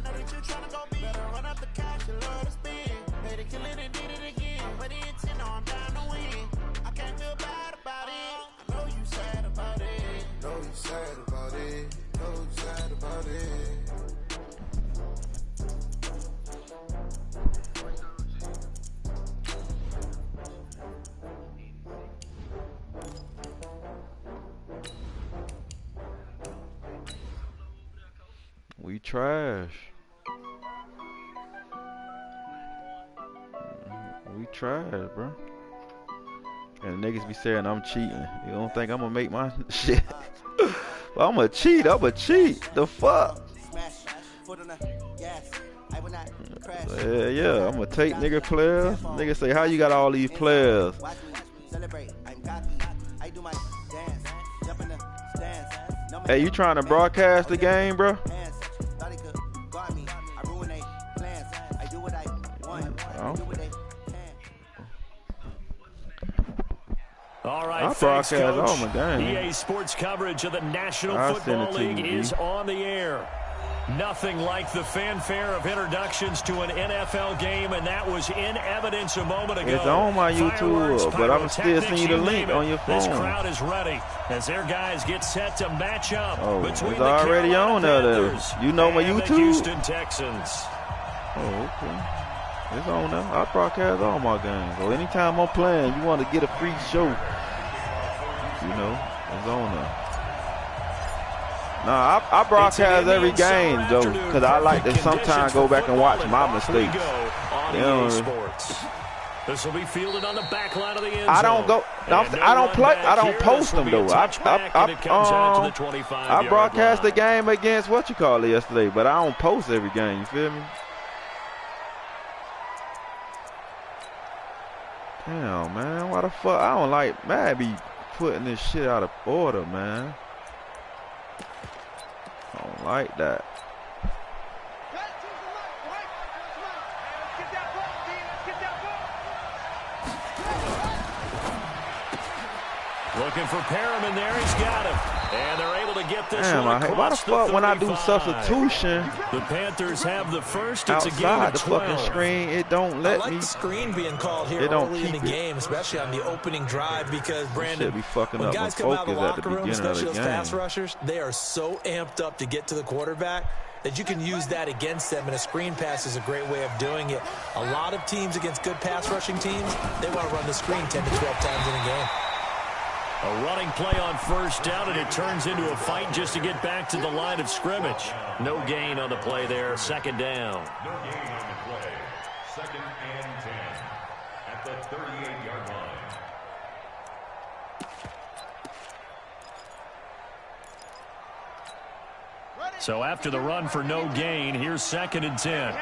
know that you tryna go big. Better run up the cash, you love to spin. Made it kill it and did it again. But the intent, no, I'm down to win. I can't feel bad about it. I know you sad about it. Know you sad about it. Know you sad about it. We trash. We trash, bro. And niggas be saying I'm cheating. You don't think I'm gonna make my shit? Well, I'm a cheat. I'm a cheat. The fuck? Yeah. I'm gonna take nigga players. Nigga say, how you got all these players? Hey, you trying to broadcast the game, bro? All right, I thanks, broadcast all Coach. my games. EA Sports coverage of the National Football League is on the air. Nothing like the fanfare of introductions to an NFL game, and that was in evidence a moment ago. It's on my YouTube, but I'm still seeing the link on your phone. This crowd is ready as their guys get set to match up between it's the already Carolina on there. Panthers You know my and YouTube? the Houston Texans. Oh, okay. It's on there. I broadcast all my games. So anytime I'm playing, you want to get a free show, you know, it's on there. Nah, I broadcast every game, though, because I like to sometimes go back and watch my mistakes. You know, this will be fielded on the back line of the end zone. I don't go. I don't play. I don't post them though. I broadcast the game against what you call it yesterday, but I don't post every game. You feel me? Damn, man. Why the fuck? I don't like. Man, I be putting this shit out of order, man. I don't like that. Looking for Perriman there. He's got him. And they're able to get this Damn, one across why the fuck when I do substitution, the Panthers have the first. It's outside a game of the 12. fucking screen, it don't let I like me. the screen being called here early in the game, especially on the opening drive, because Brandon, be fucking when up guys my come out of the focus at locker the room, beginning of especially the those pass game. rushers, they are so amped up to get to the quarterback that you can use that against them, and a screen pass is a great way of doing it. A lot of teams against good pass rushing teams, they want to run the screen 10 to 12 times in a game. A running play on first down, and it turns into a fight just to get back to the line of scrimmage. No gain on the play there. Second down. No gain on the play. Second and 10 at the 38-yard line. So after the run for no gain, here's second and 10.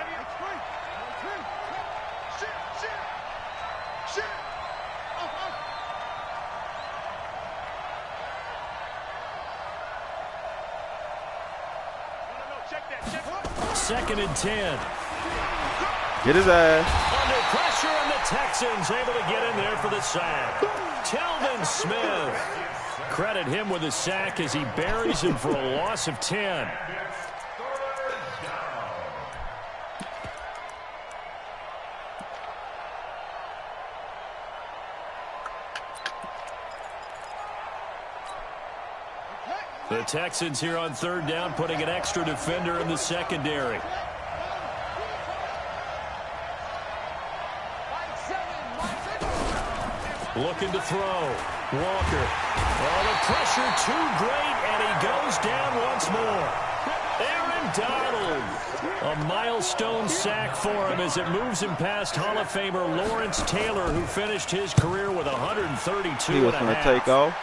Second and 10. Get his ass. Under pressure, and the Texans able to get in there for the sack. Telvin Smith. Credit him with a sack as he buries him for a loss of 10. The Texans here on third down, putting an extra defender in the secondary. Looking to throw. Walker. Oh, the pressure too great, and he goes down once more. Aaron Donald. A milestone sack for him as it moves him past Hall of Famer Lawrence Taylor, who finished his career with 132 He was going to take off.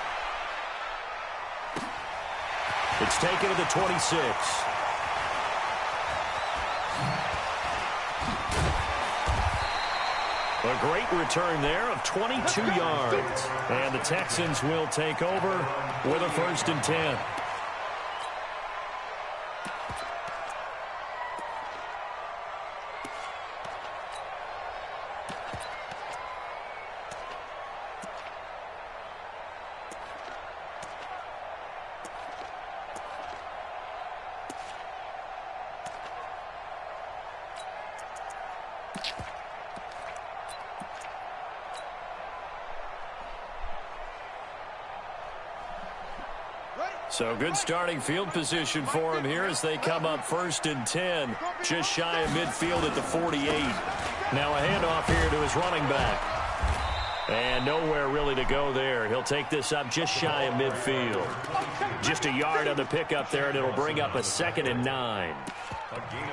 It's taken to the 26. A great return there of 22 yards. And the Texans will take over with a first and 10. So good starting field position for him here as they come up 1st and 10. Just shy of midfield at the 48. Now a handoff here to his running back. And nowhere really to go there. He'll take this up just shy of midfield. Just a yard on the pickup there, and it'll bring up a 2nd and 9.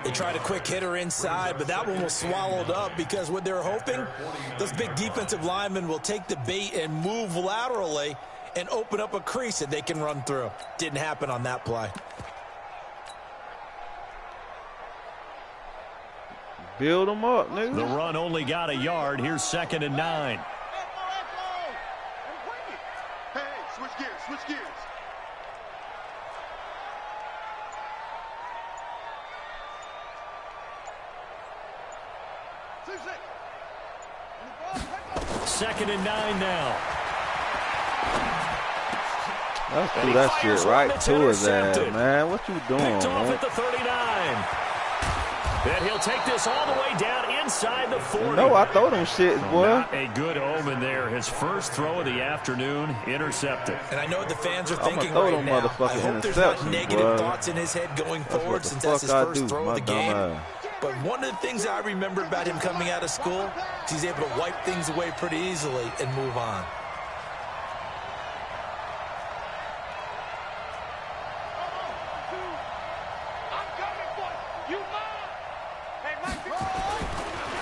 They tried a quick hitter inside, but that one was swallowed up because what they're hoping, those big defensive linemen will take the bait and move laterally and open up a crease that they can run through. Didn't happen on that play. Build them up, nigga. The run only got a yard. Here's 2nd and 9. Hey, switch gears, switch gears. Second and 9 now. Let's do that shit right to his ass, man. What you doing, Picked off man? at the 39. And he'll take this all the way down inside the 40. No, I throw them shits, boy. Not a good omen there. His first throw of the afternoon intercepted. And I know what the fans are thinking throw right them now. I motherfucking hope there's not interceptions, negative boy. thoughts in his head going forward the since that's his fuck I first do, throw my of the game. dumb ass. But one of the things I remember about him coming out of school is he's able to wipe things away pretty easily and move on.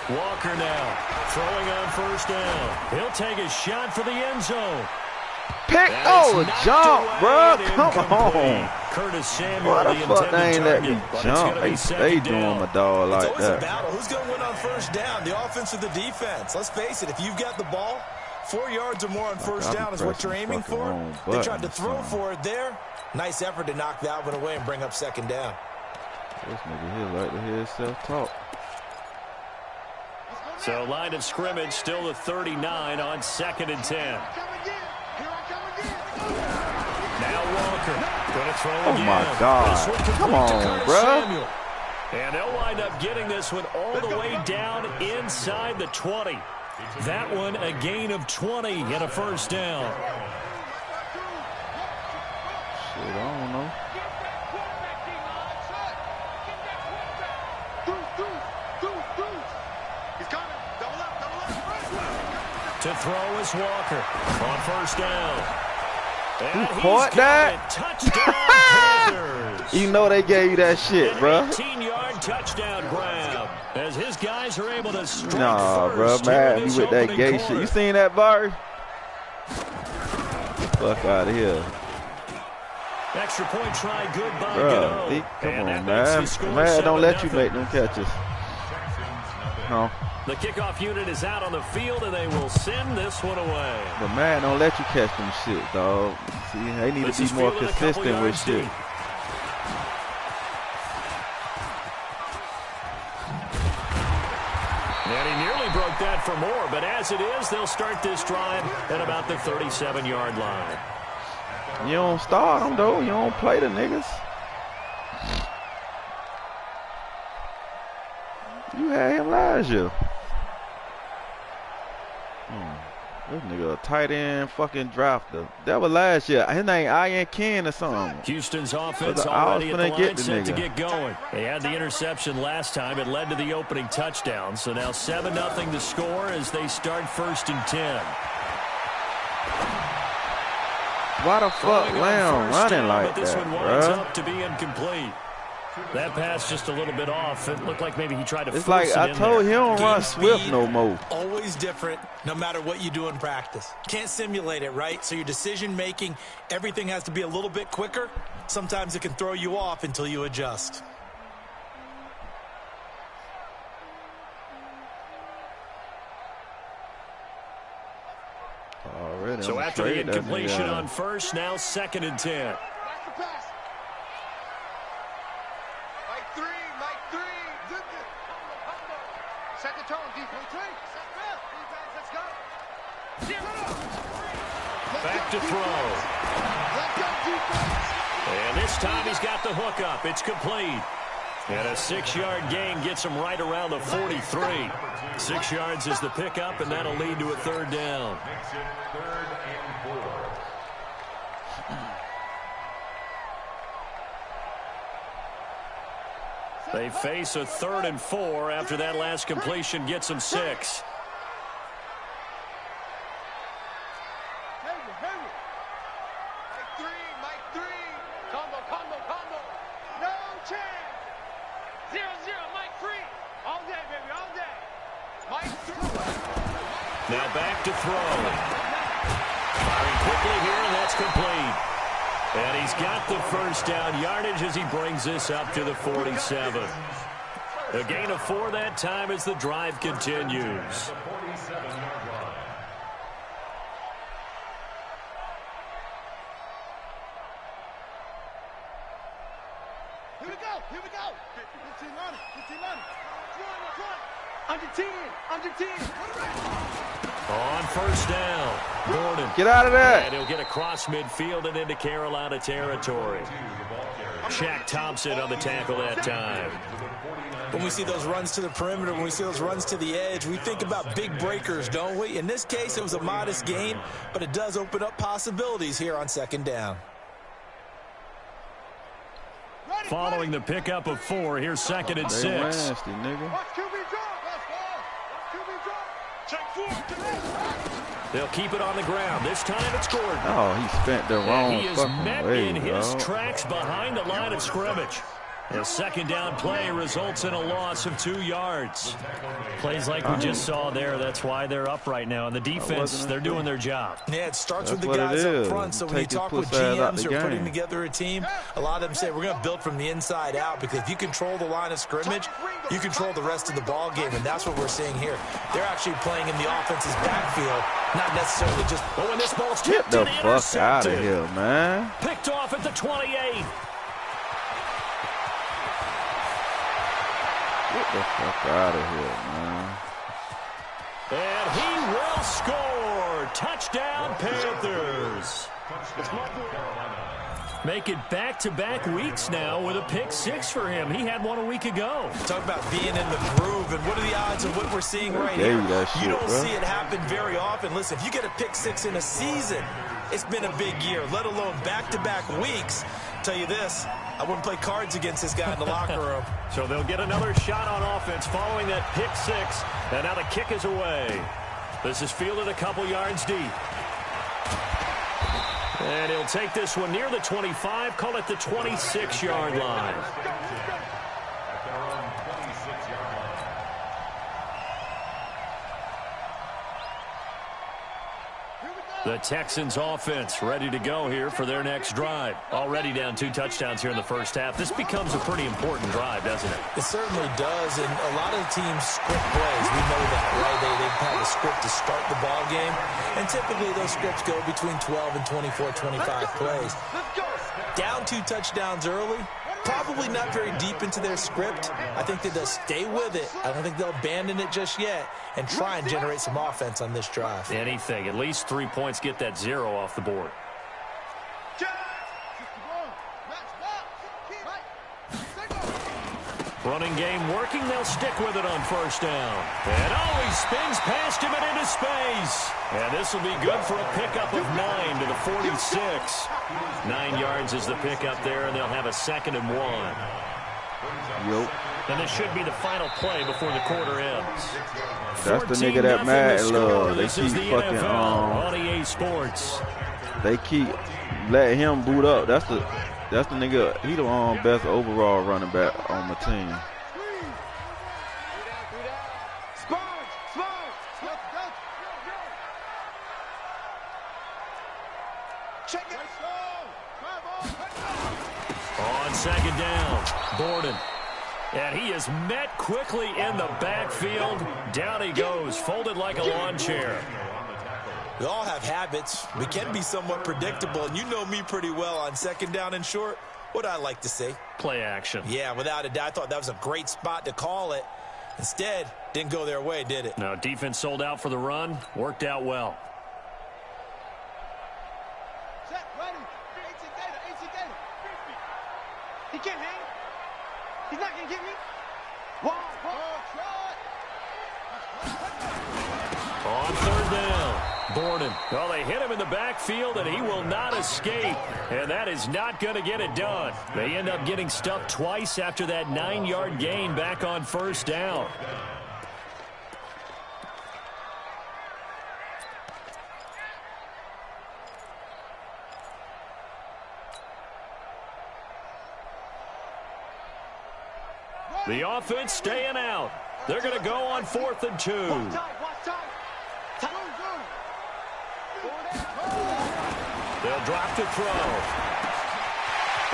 Walker now throwing on 1st down. He'll take a shot for the end zone. Pick, jump, bro. Come on. Curtis Samuel, Why the the fuck they intended ain't let me target, but it's jump? gonna be They second doing down. my dog It's like always a that. battle. Who's going to win on 1st down, the offense or the defense? Let's face it, if you've got the ball, 4 yards or more on 1st down is what you're aiming for. They tried to throw for it there. Nice effort to knock that one away and bring up 2nd down. This nigga here like to hear himself talk. So line of scrimmage still the 39 on 2nd and 10. Now Walker going to throw again. Oh my God. This one complete Come to on, Curtis bruh. Samuel. And they'll wind up getting this one all the way down inside the 20. That one a gain of 20 and a 1st down. Shit, I don't know. To throw is Walker on 1st down. And Who he's caught got that? it. Touchdown, Panthers. You know they gave you that shit, An bro. 18-yard touchdown grab as his guys are able to strike Nah, bro, first here man, in you this with that opening gay quarter. shit. You seen that, Barry? Fuck out of here. Extra point try, good by Bro, Gano. come And on, that makes man. the score Man, don't let you 7-0. make them catches. No. The kickoff unit is out on the field, and they will send this one away. But man, don't let you catch them shit, dog. See, they need This to is be more fielded a couple consistent with yards shit. deep. And he nearly broke that for more, but as it is, they'll start this drive at about the 37-yard line. You don't start them, though. You don't play the niggas. You had him last year. This nigga a tight end fucking drafter. That was last year. His name Ian Ken or something. Houston's offense I was already at the finna line get the set to nigga. get going. They had the interception last time. It led to the opening touchdown. So now 7-0 to score as they start 1st and 10. Why the fuck Throwing on Lamb 1st running down, like but this that, one winds bruh? up to be incomplete. That pass just a little bit off. It looked like maybe he tried to It's force like it I in told there. you, he don't Game run swift speed, no more. Always different, no matter what you do in practice. Can't simulate it, right? So your decision making, everything has to be a little bit quicker. Sometimes it can throw you off until you adjust. Already So I'ma after the trade that incompletion nigga. on 1st, now 2nd and 10. Mike 3, Mike 3. Zip it. Set the tone, defense. Let's go. Back to throw. Let's go, defense. And this time he's got the hook up. It's complete. And a 6-yard gain gets him right around the 43. 6 yards is the pickup, and that'll lead to a 3rd down. Makes it 3rd and 4. They face a 3rd and 4 after that last completion gets them 6. Now back to throw. Firing quickly here, and that's complete. And he's got the 1st down yardage as he brings this up to the 47. A gain of 4 that time as the drive continues. The 47-yard line. Here we go. 15 running. Under 10. On 1st down, Gordon. Get out of there. And he'll get across midfield and into Carolina territory. Shaq Thompson on the tackle that time. When we see those runs to the perimeter, when we see those runs to the edge, we think about big breakers, don't we? In this case, it was a modest gain, but it does open up possibilities here on 2nd down. Following the pickup of 4, here's 2nd and 6. They nasty, nigga. Watch QB drop. Check 4. They'll keep it on the ground. This time it's Gordon. Oh, he spent the And wrong he is fucking met way, in his dog. tracks behind the line of scrimmage. A 2nd down play results in a loss of 2 yards. Plays like we just saw there. That's why they're up right now. And the defense, they're doing their job. Yeah, it starts That's with the what guys it up is. front. So when you Take his talk with pussy ass out GMs the who are putting game. together a team, a lot of them say we're going to build from the inside out, because if you control the line of scrimmage, you control the rest of the ball game, and that's what we're seeing here. They're actually playing in the offense's backfield, not necessarily just. Oh, and this ball's Get tipped the and fuck out of intercepted. here, man. Picked off at the 28. Get the fuck out of here, man. And he will score. Touchdown, Panthers. Make it back-to-back weeks now with a pick 6 for him. He had one a week ago. Talk about being in the groove, and what are the odds of what we're seeing right Gave here? you that shit, You don't bro. see it happen very often. Listen, if you get a pick 6 in a season, it's been a big year, let alone back-to-back weeks. Tell you this, I wouldn't play cards against this guy in the locker room. So they'll get another shot on offense following that pick 6. And now the kick is away. This is fielded a couple yards deep. And he'll take this one near the 25, call it the 26-yard line. At their own 26-yard line. The Texans offense ready to go here for their next drive. Already down 2 touchdowns here in the first half. This becomes a pretty important drive, doesn't it? It certainly does, and a lot of teams script plays. We know that, right? They have a script to start the ball game, and typically those scripts go between 12 and 24, 25 plays. Down 2 touchdowns early, probably not very deep into their script. I think that they'll stay with it. I don't think they'll abandon it just yet and try and generate some offense on this drive. Anything, at least 3 points, get that 0 off the board. Running game working. They'll stick with it on first down. And he spins past him and into space. And this will be good for a pickup of 9 to the 46. 9 yards is the pickup there, and they'll have a 2nd and 1. Yup. And this should be the final play before the quarter ends. That's the nigga that 14-0 Mad the score. love. They This is keep the fucking NFL on EA Sports. they keep letting him boot up. That's the nigga. He the best overall running back on the team. On 2nd down, Gordon. And he is met quickly in the backfield. Down he goes, folded like a lawn chair. We all have habits. We can be somewhat predictable, and you know me pretty well on 2nd down and short. What I like to say? Play action. Yeah, without a doubt. I thought that was a great spot to call it. Instead, didn't go their way, did it? No, defense sold out for the run. Worked out well. Set, ready. 18 Gator. He can't hang. He's not going to get me. Whoa, On third down, Borden. Well, they hit him in the backfield, and he will not escape. And that is not going to get it done. They end up getting stuffed twice after that 9-yard gain back on first down. The offense staying out. They're going to go on 4th and 2. Watch tight. They'll drop to throw.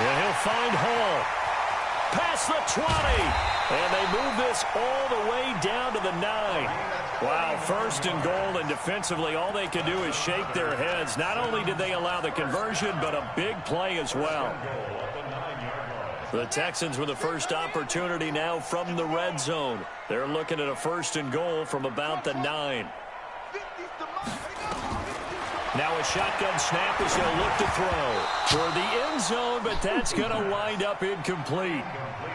And he'll find Hall. Past the 20. And they move this all the way down to the 9. Wow, 1st and goal, and defensively all they can do is shake their heads. Not only did they allow the conversion, but a big play as well. The Texans with the first opportunity now from the red zone. They're looking at a 1st and goal from about the 9. Now a shotgun snap as he'll look to throw for the end zone, but that's going to wind up incomplete.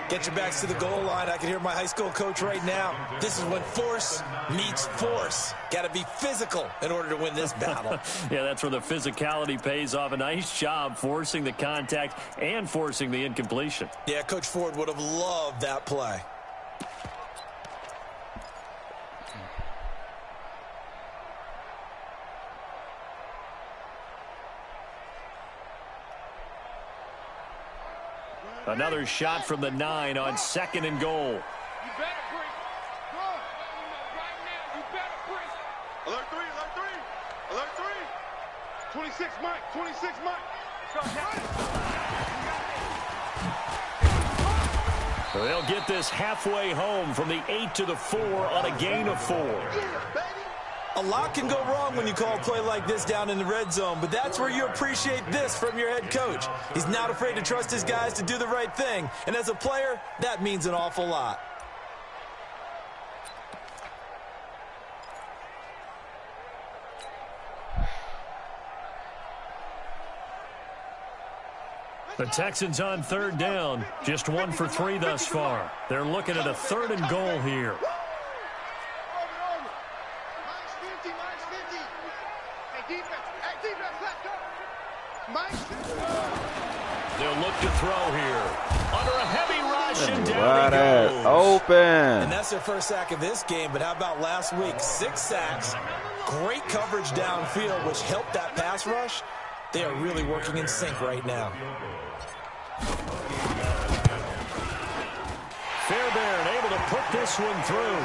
Get your backs to the goal line. I can hear my high school coach right now. This is when force meets force. Got to be physical in order to win this battle. Yeah, that's where the physicality pays off. A nice job forcing the contact and forcing the incompletion. Yeah, Coach Ford would have loved that play. Another shot from the 9 on 2nd and goal. You better break. Bro, right now, you better break. Alert 3, alert 3. Alert 3. 26 Mike, 26 Mike. They'll get this halfway home from the 8 to the 4 on a gain of 4. A lot can go wrong when you call a play like this down in the red zone, but that's where you appreciate this from your head coach. He's not afraid to trust his guys to do the right thing, and as a player, that means an awful lot. The Texans on 3rd down, just 1 for 3 thus far. They're looking at a 3rd and goal here. They'll look to throw here. Under a heavy rush, and down he goes. Open. And that's their first sack of this game, but how about last week? 6 sacks, great coverage downfield, which helped that pass rush. They are really working in sync right now. Fairbairn able to put this one through.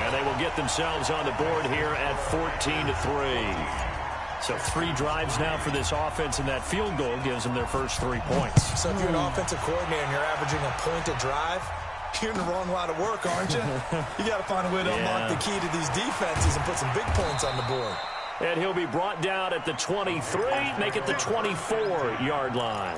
And they will get themselves on the board here at 14-3. So 3 drives now for this offense, and that field goal gives them their first 3 points. So if you're an offensive coordinator and you're averaging a point a drive, you're in the wrong line of work, aren't you? You got to find a way to unlock the key to these defenses and put some big points on the board. And he'll be brought down at the 23, make it the 24-yard line.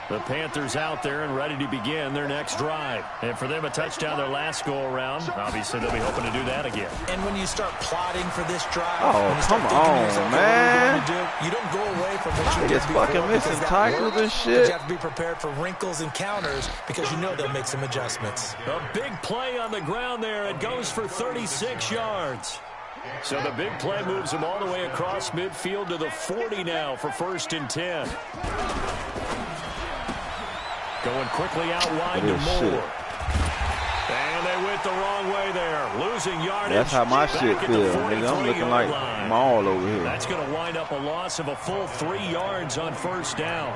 The Panthers out there and ready to begin their next drive. And for them, a touchdown their last go-around. Obviously, they'll be hoping to do that again. And when you start plotting for this drive, come on, man. You don't go away from what you did before. Fucking missing tackles and shit. But you have to be prepared for wrinkles and counters because you know they'll make some adjustments. A big play on the ground there. It goes for 36 yards. So the big play moves them all the way across midfield to the 40 now for 1st and 10. Going quickly out wide to Moore. And they went the wrong way there. Losing yardage. That's how my shit feels, nigga. I'm looking like Maul over here. That's going to wind up a loss of a full 3 yards on 1st down.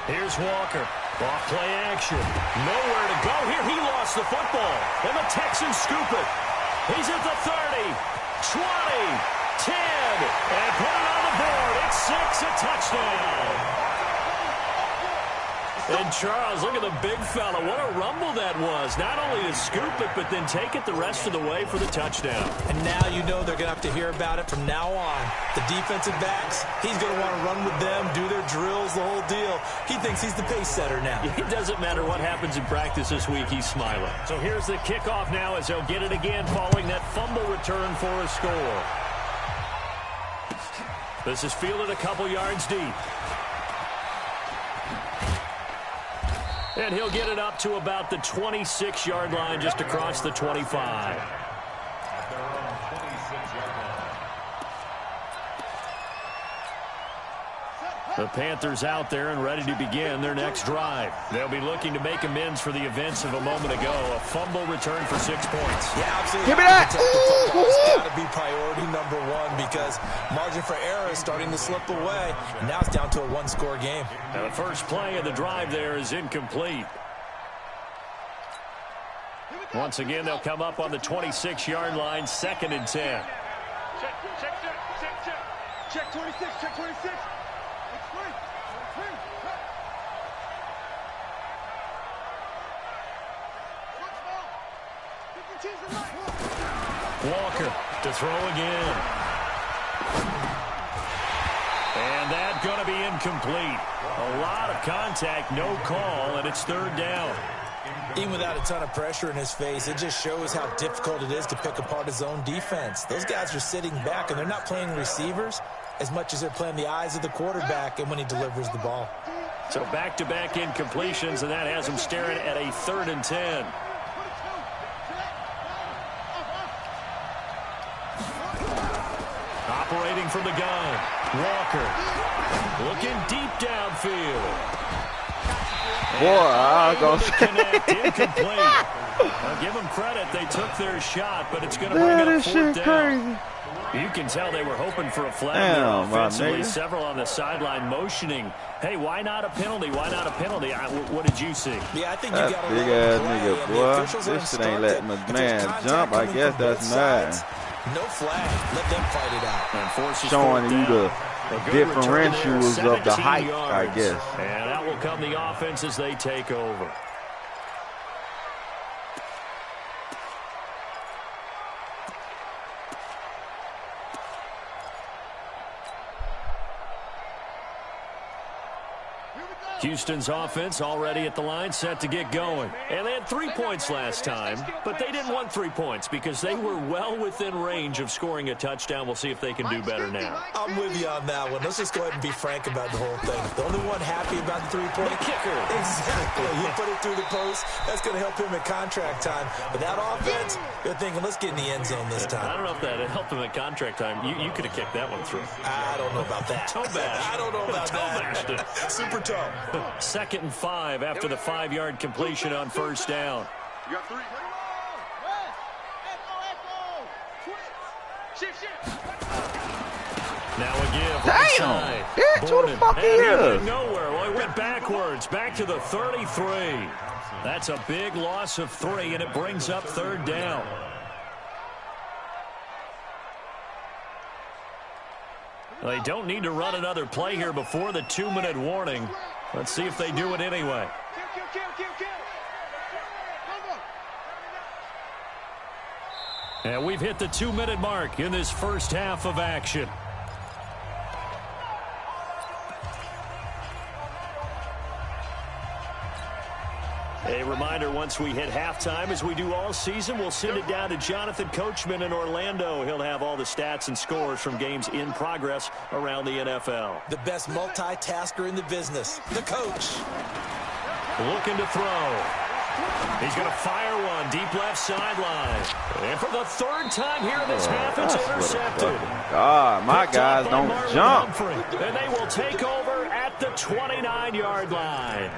Here's Walker. Off play action. Nowhere to go here. He lost the football. And the Texans scoop it. He's at the 30, 20, 10, and put it on the board. It's 6, a touchdown. And Charles, look at the big fella. What a rumble that was. Not only to scoop it, but then take it the rest of the way for the touchdown. And now you know they're going to have to hear about it from now on. The defensive backs, he's going to want to run with them, do their drills, the whole deal. He thinks he's the pace setter now. It doesn't matter what happens in practice this week. He's smiling. So here's the kickoff now as they'll get it again following that fumble return for a score. This is fielded a couple yards deep. And he'll get it up to about the 26-yard line just across the 25. The Panthers out there and ready to begin their next drive. They'll be looking to make amends for the events of a moment ago. A fumble return for 6 points. Yeah, absolutely. Give me that. It's got to be priority number one because margin for error is starting to slip away. And now it's down to a one-score game. Now the first play of the drive there is incomplete. Once again, they'll come up on the 26-yard line, 2nd and 10. Check 26, check 26. Walker to throw again. And that's going to be incomplete. A lot of contact, no call, and it's 3rd down. Even without a ton of pressure in his face, it just shows how difficult it is to pick apart his own defense. Those guys are sitting back, and they're not playing receivers as much as they're playing the eyes of the quarterback and when he delivers the ball. So back-to-back incompletions, and that has him staring at a 3rd and 10. Operating from the gun, Walker looking deep downfield. Boy, I'll go. Connect, incomplete. I'll give them credit. They took their shot, but it's going to bring up 4th down. Crazy. You can tell they were hoping for a flag. Damn, Offensively, several on the sideline motioning. Hey, why not a penalty? Why not a penalty? What did you see? Yeah, I think that you got a big ass nigga, boy. This shit ain't letting my man jump. I guess that's mad. No flag. Let them fight it out. Showing you the differentials of the height, yards. I guess. And out will come the offense as they take over. Houston's offense already at the line, set to get going. And they had 3 points last time, but they didn't want 3 points because they were well within range of scoring a touchdown. We'll see if they can do better now. I'm with you on that one. Let's just go ahead and be frank about the whole thing. The only one happy about the three-point kicker. Exactly. He put it through the post. That's going to help him at contract time. But that offense, they're thinking, let's get in the end zone this time. I don't know if that helped him at contract time. You could have kicked that one through. I don't know about that. Toe bash. I don't know about that. Super toe. 2nd and 5 after the 5-yard completion on 1st down. You got 3. Now a give. Damn! Yeah, who the fuck he is? Nowhere. Well, he went backwards. Back to the 33. That's a big loss of 3, and it brings up 3rd down. They don't need to run another play here before the 2-minute warning. Let's see if they do it anyway. And we've hit the 2-minute mark in this first half of action. A reminder, once we hit halftime, as we do all season, we'll send it down to Jonathan Coachman in Orlando. He'll have all the stats and scores from games in progress around the NFL. The best multitasker in the business, the coach. Looking to throw. He's going to fire one deep left sideline. And for the 3rd time here in this half, it's intercepted. God, my guys don't jump. Humphrey. And they will take over at the 29-yard line.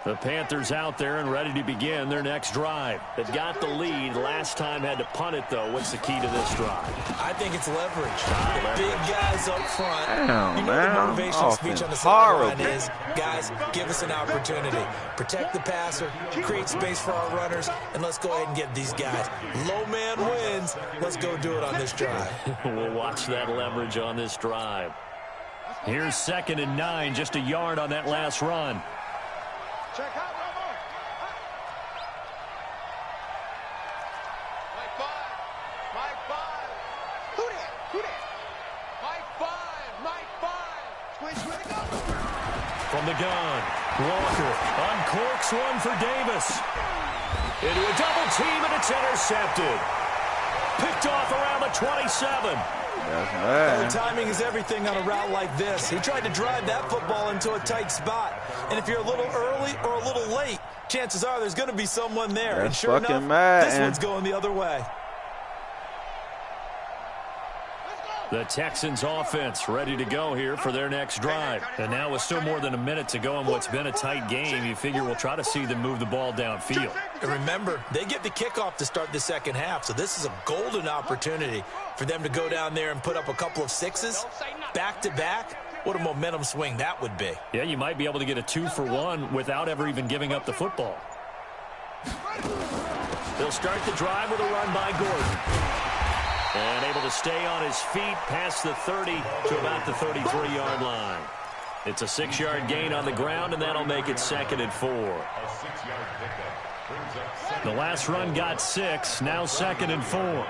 The Panthers out there and ready to begin their next drive. They've got the lead. Last time had to punt it, though. What's the key to this drive? I think it's leverage. The big guys up front. Damn, you know man. the motivational speech on the Horrible. sideline is, guys, give us an opportunity. Protect the passer, create space for our runners, and let's go ahead and get these guys. Low man wins. Let's go do it on this drive. We'll watch that leverage on this drive. Here's 2nd and 9, just a yard on that last run. Check out, Romo. Mike 5. Mike 5. Who that? Who that? Mike 5. Mike 5. Switch, way to go. From the gun, Walker uncorks one for Davis. Into a double team, and it's intercepted. Picked off around the 27. That's mad. Timing is everything on a route like this. He tried to drive that football into a tight spot. And if you're a little early or a little late, chances are there's going to be someone there. That's and sure enough, mad, this one's going the other way. The Texans offense ready to go here for their next drive. And now with still more than a minute to go in what's been a tight game, you figure we'll try to see them move the ball downfield. And remember, they get the kickoff to start the second half, so this is a golden opportunity for them to go down there and put up a couple of sixes back-to-back. What a momentum swing that would be. Yeah, you might be able to get a 2-for-1 without ever even giving up the football. They'll start the drive with a run by Gordon. And able to stay on his feet past the 30 to about the 33-yard line. It's a 6-yard gain on the ground, and that'll make it 2nd and 4. The last run got 6, now 2nd and 4.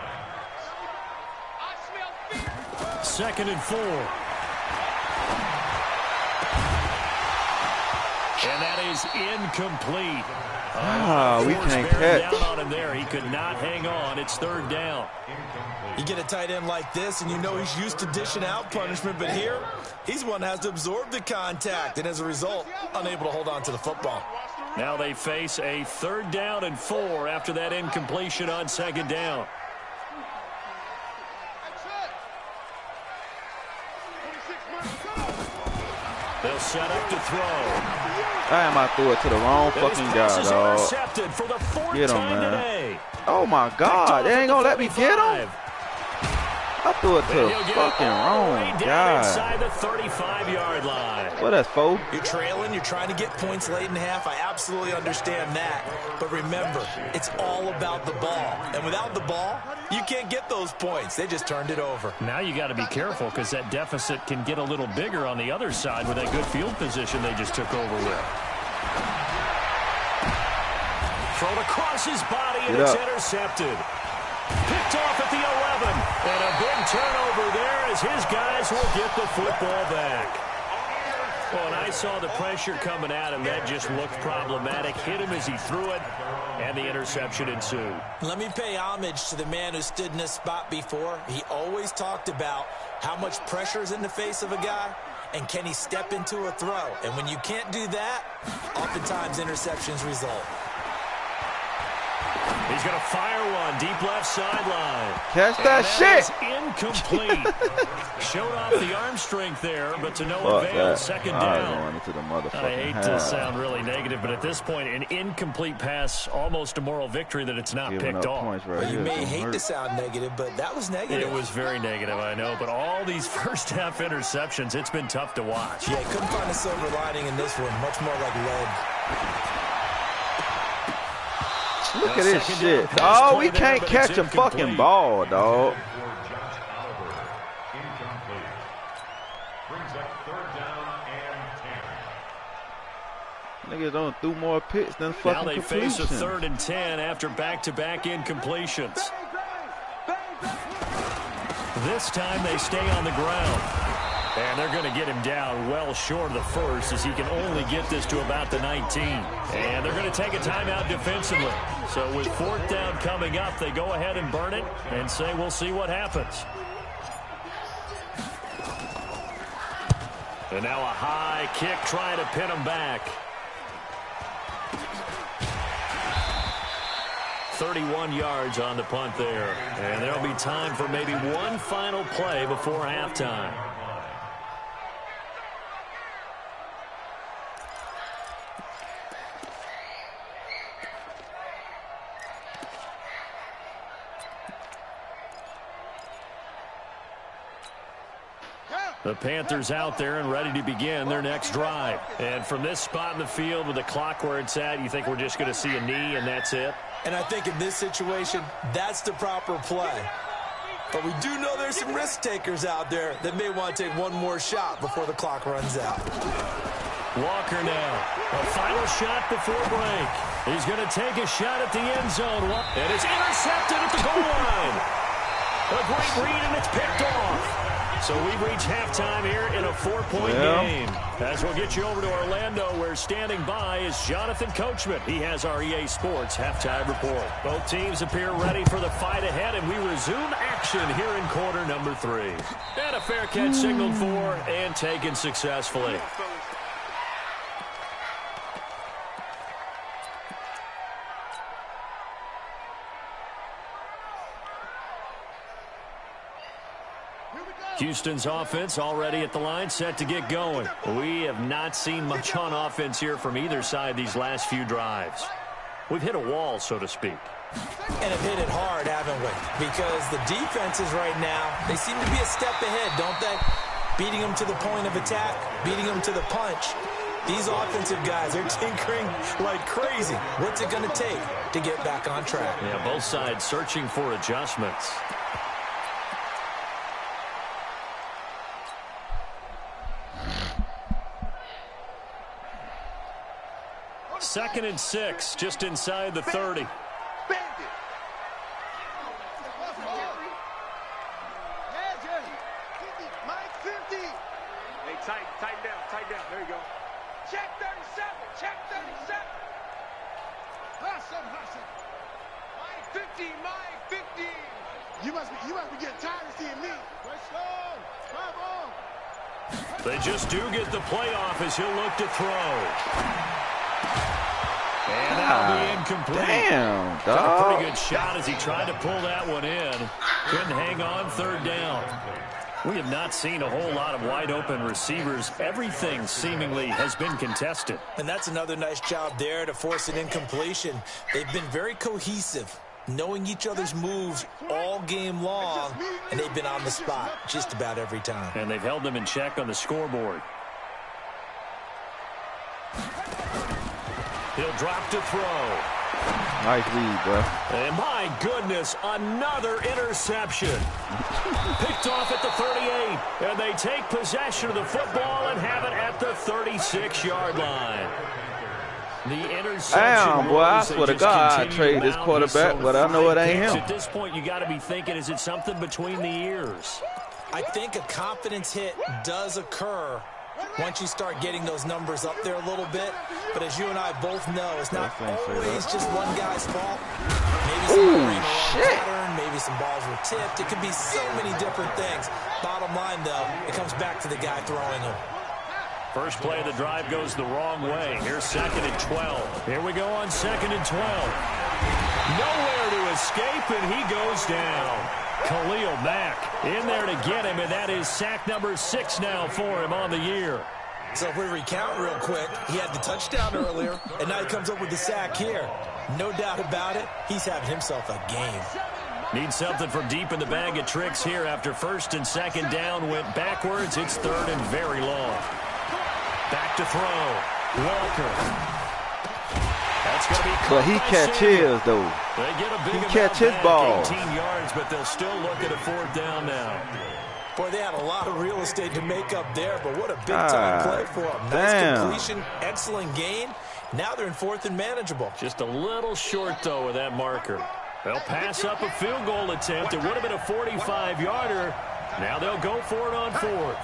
2nd and 4. And that is incomplete. We can't catch. Down on him there. He could not hang on. It's 3rd down. You get a tight end like this, and you know he's used to dishing out punishment, but here, he's one that has to absorb the contact, and as a result, unable to hold on to the football. Now they face a 3rd down and 4 after that incompletion on 2nd down. They'll set up to throw. Damn, I threw it to the wrong fucking guy, dog. For the 4th Get him, time man. today. Oh, my God. They ain't going to let me get him? I threw it to the fucking wrong guy. Inside the 35-yard line. What that's for? You're trailing, you're trying to get points late in half. I absolutely understand that. But remember, it's all about the ball. And without the ball, you can't get those points. They just turned it over. Now you got to be careful because that deficit can get a little bigger on the other side with that good field position they just took over with. Thrown across his body, and it's intercepted. Picked off at the 11. And a big turnover there as his guys will get the football back. Well, and I saw the pressure coming at him. That just looked problematic. Hit him as he threw it, and the interception ensued. Let me pay homage to the man who stood in this spot before. He always talked about how much pressure is in the face of a guy, and can he step into a throw. And when you can't do that, oftentimes interceptions result. He's going to fire one deep left sideline. Catch that shit. Incomplete. Showed off the arm strength there, but to no avail. 2nd down. Into the motherfucking I hate to sound really negative, but at this point, an incomplete pass, almost a moral victory that it's not picked off. Well, you may hate to sound negative, but that was negative. It was very negative, I know, but all these first half interceptions, it's been tough to watch. Yeah, couldn't find a silver lining in this one. Much more like lead. Look at this shit. Oh, we can't catch a fucking ball, dog. Niggas don't do more picks than fucking Now they completion. face a 3rd and 10 after back-to-back incompletions. This time they stay on the ground. And they're going to get him down well short of the first as he can only get this to about the 19. And they're going to take a timeout defensively. So with 4th down coming up, they go ahead and burn it and say we'll see what happens. And now a high kick trying to pin him back. 31 yards on the punt there. And there'll be time for maybe one final play before halftime. The Panthers out there and ready to begin their next drive. And from this spot in the field with the clock where it's at, you think we're just going to see a knee and that's it? And I think in this situation, that's the proper play. But we do know there's some risk takers out there that may want to take one more shot before the clock runs out. Walker now. A final shot before break. He's going to take a shot at the end zone. And it's intercepted at the goal line. A great read, and it's picked off. So we've reached halftime here in a 4-point game. As we'll get you over to Orlando, where standing by is Jonathan Coachman. He has our EA Sports halftime report. Both teams appear ready for the fight ahead, and we resume action here in quarter number 3. And a fair catch signaled for and taken successfully. Houston's offense already at the line, set to get going. We have not seen much on offense here from either side these last few drives. We've hit a wall, so to speak. And have hit it hard, haven't we? Because the defenses right now, they seem to be a step ahead, don't they? Beating them to the point of attack, beating them to the punch. These offensive guys, they're tinkering like crazy. What's it going to take to get back on track? Yeah, both sides searching for adjustments. Second and 6, just inside the 30. Tighten down. There you go. Check 37. Hustle. My 50. You must be getting tired of seeing me. Let's go. Come on. They just do get the playoff as he'll look to throw. And that'll be incomplete. Damn, dog. Got a pretty good shot as he tried to pull that one in. Couldn't hang on third down. We have not seen a whole lot of wide-open receivers. Everything seemingly has been contested. And that's another nice job there to force an incompletion. They've been very cohesive, knowing each other's moves all game long, and they've been on the spot just about every time. And they've held them in check on the scoreboard. He'll drop to throw. Nice lead, bro. And my goodness, another interception. Picked off at the 38. And they take possession of the football and have it at the 36-yard line. The interception. Damn, boy, I swear to God, I'd trade this quarterback, but I know it ain't him. At this point, you got to be thinking, is it something between the ears? I think a confidence hit does occur once you start getting those numbers up there a little bit. But as you and I both know, it's not always just one guy's fault. Maybe some were in the wrong pattern, maybe some balls were tipped. It could be so many different things. Bottom line, though, it comes back to the guy throwing them. First play of the drive goes the wrong way. Here's 2nd and 12. Here we go on 2nd and 12. Nowhere to escape, and he goes down. Khalil Mack in there to get him, and that is sack number 6 now for him on the year. So if we recount real quick, he had the touchdown earlier, and now he comes up with the sack here. No doubt about it, he's having himself a game. Needs something from deep in the bag of tricks here after 1st and 2nd down went backwards. It's 3rd and very long. Back to throw. Walker. That's going to be But he catch his, though. They get a big he catch his back, ball. 18 yards, but they'll still look at a 4th down now. Boy, they had a lot of real estate to make up there, but what a big-time play for them. Nice completion, excellent gain. Now they're in 4th and manageable. Just a little short, though, with that marker. They'll pass up a field goal attempt. It would have been a 45-yarder. Now they'll go for it on 4th.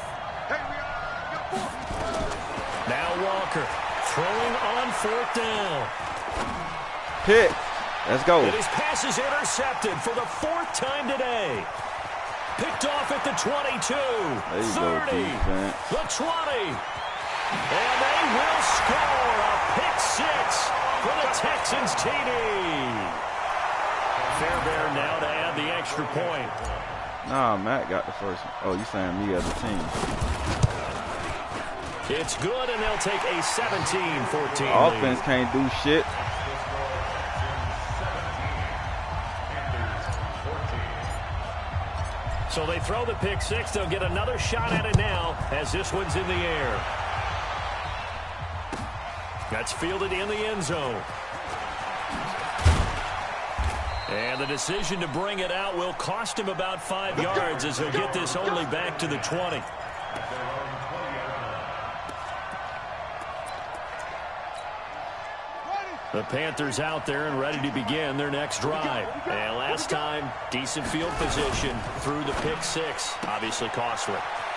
Now Walker throwing on 4th down. Pick. Let's go. And his pass is intercepted for the 4th time today. Picked off at the 22, 30, the 20. And they will score a pick 6 for the Texans TD. Fairbairn now to add the extra point. Nah, Matt got the first one. Oh, you saying me as a team. It's good, and they'll take a 17-14 Offense can't do shit. So they throw the pick six. They'll get another shot at it now as this one's in the air. That's fielded in the end zone. And the decision to bring it out will cost him about 5 yards as he'll get this only back to the 20. The Panthers out there and ready to begin their next drive. And last time, decent field position through the pick six. Obviously costly.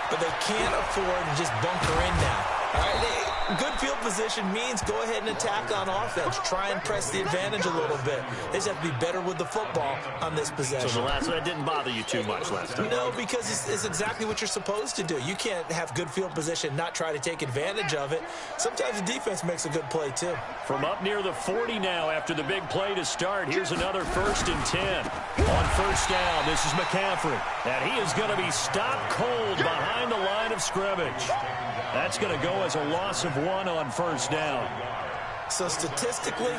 But they can't afford to just bunker in now. All right, good field position means go ahead and attack on offense. Try and press the advantage a little bit. They just have to be better with the football on this possession. So the last one didn't bother you too much last time? No, because it's exactly what you're supposed to do. You can't have good field position, not try to take advantage of it. Sometimes the defense makes a good play, too. From up near the 40 now after the big play to start, here's another 1st and 10. On first down, this is McCaffrey. And he is going to be stopped cold behind the line of scrimmage. That's going to go as a loss of 1 on first down. So statistically,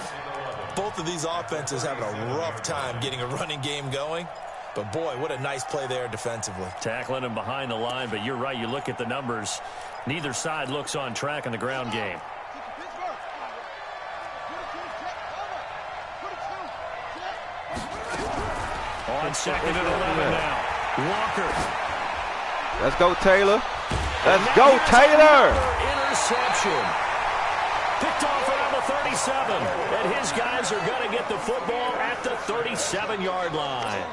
both of these offenses having a rough time getting a running game going. But, boy, what a nice play there defensively. Tackling him behind the line, but you're right. You look at the numbers. Neither side looks on track in the ground game. On 2nd and 11 now. Walker. Let's go, Taylor. Let's go, Taylor. Interception. Picked off around the 37. And his guys are going to get the football at the 37-yard line.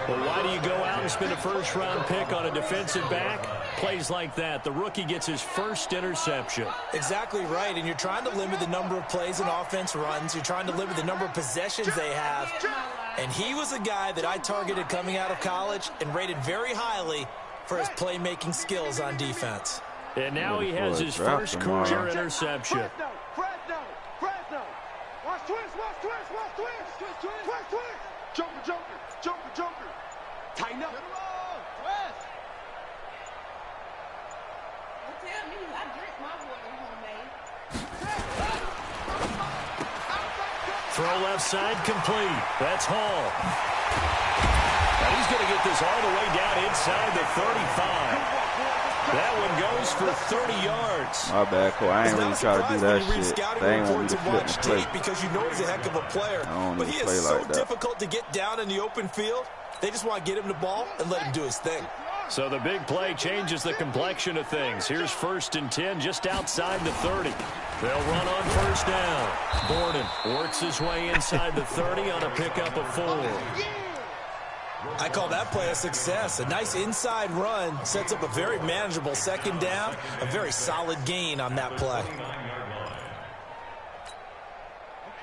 Well, why do you go out and spend a first-round pick on a defensive back? Plays like that. The rookie gets his first interception. Exactly right, and you're trying to limit the number of plays an offense runs. You're trying to limit the number of possessions they have. And he was a guy that I targeted coming out of college and rated very highly for his playmaking skills on defense. And now he has his first career interception. Fresno. Watch twist. Joker. Tighten up. Twist. Don't tell me I drink my water homemade. Throw left side complete. That's Hall. And he's going to get this all the way down inside the 35. That one goes for 30 yards. My bad, Cole. I ain't really try to do that shit. They ain't want me to flip watch and play. tape because you know he's a heck of a player. But he is so difficult to get down in the open field. They just want to get him the ball and let him do his thing. So the big play changes the complexion of things. Here's 1st and 10 just outside the 30. They'll run on first down. Borden works his way inside the 30 on a pickup of 4. I call that play a success. A nice inside run sets up a very manageable 2nd down. A very solid gain on that play.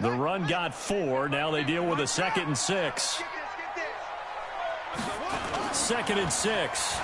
The run got 4. Now they deal with a 2nd and 6. 2nd and 6.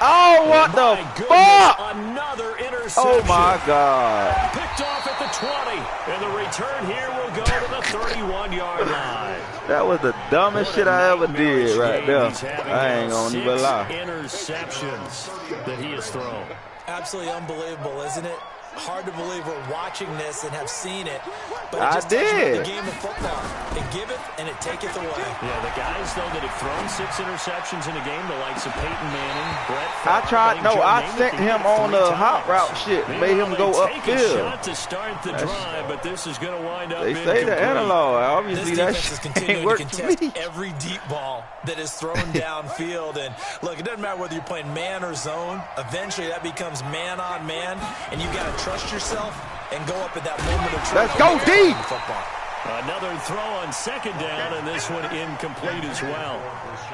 Oh, what the fuck? Another interception. Oh, my God. Picked off at the 20. And the return here will go to the 31-yard line. That was the dumbest shit I ever did right there. I ain't gonna even lie. Interceptions that he has thrown. Absolutely unbelievable, isn't it? Hard to believe we're watching this and have seen it, but it I just touches did. the game of football. It giveth and it taketh away. Yeah, the guys, though, that have thrown 6 interceptions in a game, the likes of Peyton Manning, Brett Favre, I sent him on the hot route shit, made him go upfield. Shot to start the drive, but this is going to wind up They say the analog. Obviously, that This defense is shit continuing ain't work to for contest me. every deep ball that is thrown downfield. And look, it doesn't matter whether you're playing man or zone. Eventually, that becomes man on man, and you've got to trust yourself and go up at that moment of truth. Let's go deep. Football. Another throw on 2nd down, and this one incomplete as well.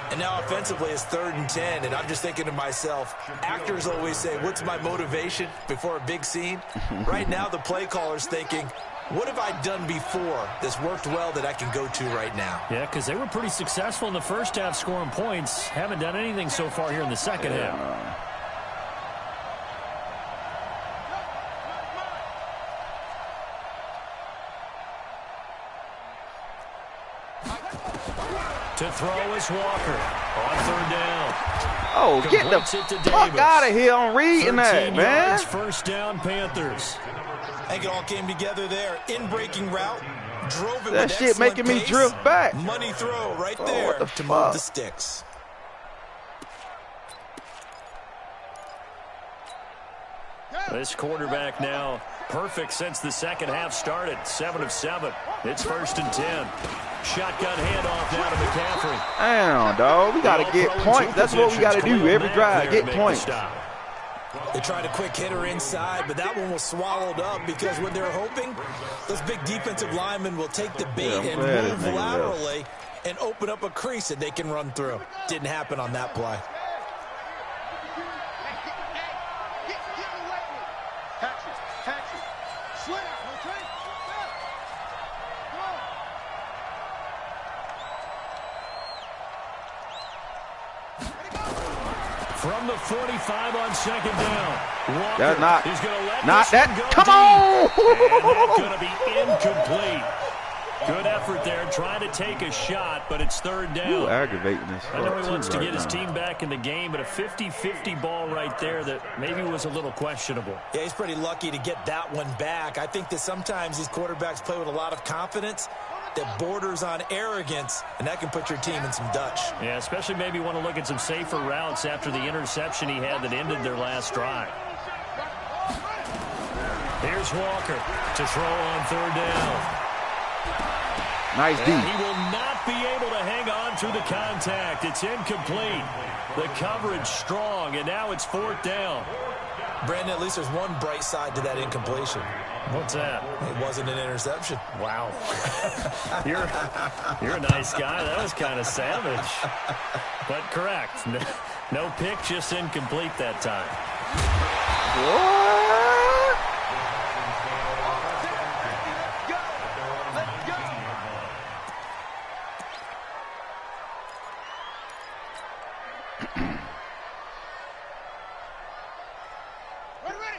And now offensively it's 3rd and 10, and I'm just thinking to myself, actors always say, what's my motivation before a big scene? Right now the play caller's thinking, what have I done before that's worked well that I can go to right now? Yeah, because they were pretty successful in the first half scoring points. Haven't done anything so far here in the second half. To throw is Walker on 3rd down. Oh, get the fuck out of here on reading that, man. First down, Panthers. I think it all came together there. In breaking route, drove it That with shit making me pace. drift back. Money throw right Oh, there what the to fuck? move the sticks. This quarterback now perfect since the second half started. 7 of 7. It's 1st and 10. Shotgun handoff now to McCaffrey. Damn, dog. We got to get points. That's what we got to do every drive. Get points. They tried a quick hitter inside, but that one was swallowed up because what they're hoping, those big defensive linemen will take the bait and move laterally and open up a crease that they can run through. Didn't happen on that play. From the 45 on 2nd down. Walker, That's not, he's going to let not this that. one go Come deep. on! And that's going to be incomplete. Good effort there, trying to take a shot, but it's 3rd down. You aggravating this. I know he wants to get his team back in the game, but a 50-50 ball right there that maybe was a little questionable. Yeah, he's pretty lucky to get that one back. I think that sometimes these quarterbacks play with a lot of confidence that borders on arrogance, and that can put your team in some Dutch. Yeah, especially maybe want to look at some safer routes after the interception he had that ended their last drive. Here's Walker to throw on 3rd down. Nice D. And he will not be able to hang on to the contact. It's incomplete. The coverage strong, and now it's 4th down. Brandon, at least there's one bright side to that incompletion. What's that? It wasn't an interception. Wow. You're a nice guy. That was kind of savage. But correct. No pick, just incomplete that time. What?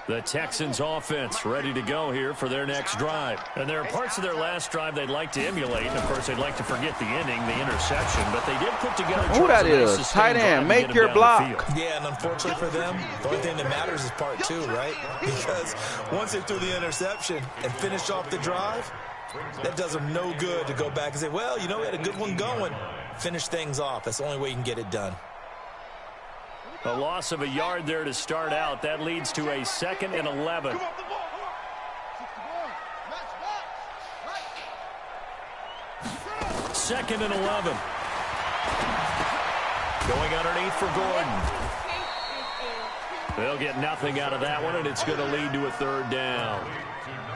The Texans offense ready to go here for their next drive. And there are parts of their last drive they'd like to emulate. And, of course, they'd like to forget the inning, the interception. But they did put together Who that is? Tight end. Make your block. Yeah, and unfortunately for them, the only thing that matters is part 2, right? Because once they threw the interception and finished off the drive, that does them no good to go back and say, well, you know, we had a good one going. Finish things off. That's the only way you can get it done. A loss of a yard there to start out. That leads to a 2nd and 11. 2nd and 11. Going underneath for Gordon. They'll get nothing out of that one, and it's going to lead to a 3rd down.